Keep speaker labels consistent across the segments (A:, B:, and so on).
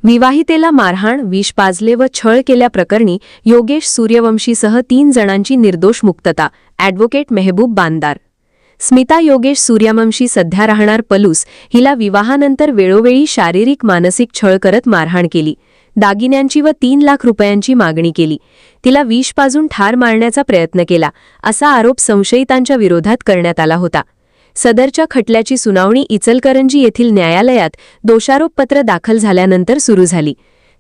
A: विवाहितेला मारहाण, विष पाजले व छळ केल्याप्रकरणी योगेश सूर्यवंशीसह 3 जणांची निर्दोष मुक्तता. ॲडव्होकेट मेहबूब बांदार. स्मिता योगेश सूर्यवंशी सध्या राहणार पलूस हिला विवाहानंतर वेळोवेळी शारीरिक मानसिक छळ करत मारहाण केली. दागिन्यांची व 3 लाख रुपयांची मागणी केली. तिला विष पाजून ठार मारण्याचा प्रयत्न केला असा आरोप संशयितांच्या विरोधात करण्यात आला होता. सदरच्या खटल्याची सुनावणी इचलकरंजी येथील न्यायालयात दोषारोपपत्र दाखल झाल्यानंतर सुरू झाली.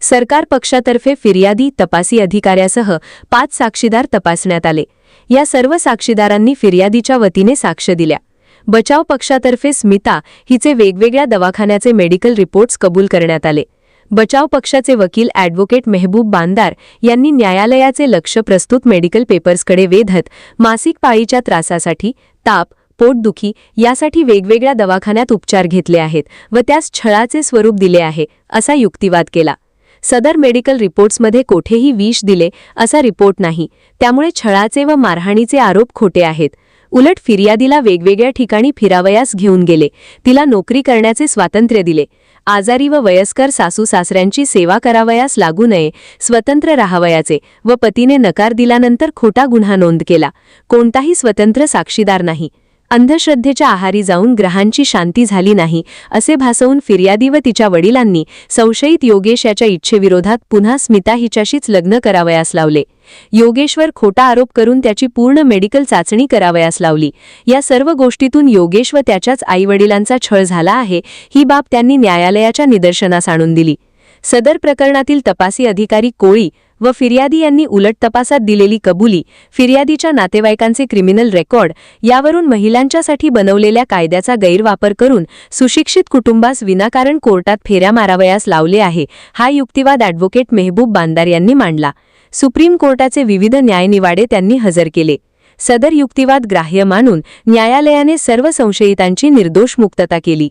A: सरकार पक्षातर्फे फिर्यादी, तपासी अधिकाऱ्यासह 5 साक्षीदार तपासण्यात आले. या सर्व साक्षीदारांनी फिर्यादीच्या वतीने साक्ष दिल्या. बचाव पक्षातर्फे स्मिता हिचे वेगवेगळ्या दवाखान्याचे मेडिकल रिपोर्ट्स कबूल करण्यात आले. बचाव पक्षाचे वकील ॲडव्होकेट मेहबूब बांदार यांनी न्यायालयाचे लक्ष प्रस्तुत मेडिकल पेपर्सकडे वेधत मासिक पाळीच्या त्रासासाठी, ताप, पोटदुखी यासाठी वेगवेगळ्या दवाखान्यात उपचार घेतले आहेत व त्यास छळाचे स्वरूप दिले आहे असा युक्तिवाद केला. सदर मेडिकल रिपोर्ट्समध्ये कोठेही विष दिले असा रिपोर्ट नाही, त्यामुळे छळाचे व मारहाणीचे आरोप खोटे आहेत. उलट फिर्यादीला वेगवेगळ्या ठिकाणी फिरावयास घेऊन गेले, तिला नोकरी करण्याचे स्वातंत्र्य दिले. आजारी व वयस्कर सासू सासऱ्यांची सेवा करावयास लागू नये, स्वतंत्र राहावयाचे व पतीने नकार दिल्यानंतर खोटा गुन्हा नोंद केला. कोणताही स्वतंत्र साक्षीदार नाही. अंधश्रद्धेच्या आहारी जाऊन ग्रहांची शांती झाली नाही असे भासवून फिर्यादी व तिच्या वडिलांनी संशयित योगेश याच्या इच्छेविरोधात पुन्हा स्मिता हिच्याशीच लग्न करावयास लावले. योगेशवर खोटा आरोप करून त्याची पूर्ण मेडिकल चाचणी करावयास लावली. या सर्व गोष्टीतून योगेश व त्याच्याच आईवडिलांचा छळ झाला आहे ही बाब त्यांनी न्यायालयाच्या निदर्शनास आणून दिली. सदर प्रकरणातील तपासी अधिकारी कोळी व फिर्यादी यांनी उलट तपासात दिलेली कबुली, फिर्यादीच्या नातेवाईकांचे क्रिमिनल रेकॉर्ड यावरून महिलांच्यासाठी बनवलेल्या कायद्याचा गैरवापर करून सुशिक्षित कुटुंबास विनाकारण कोर्टात फेऱ्या मारावयास लावले आहे हा युक्तिवाद ॲडव्होकेट मेहबूब बांदार यांनी मांडला. सुप्रीम कोर्टाचे विविध न्यायनिवाडे त्यांनी हजर केले. सदर युक्तिवाद ग्राह्य मानून न्यायालयाने सर्व संशयितांची निर्दोष मुक्तता केली.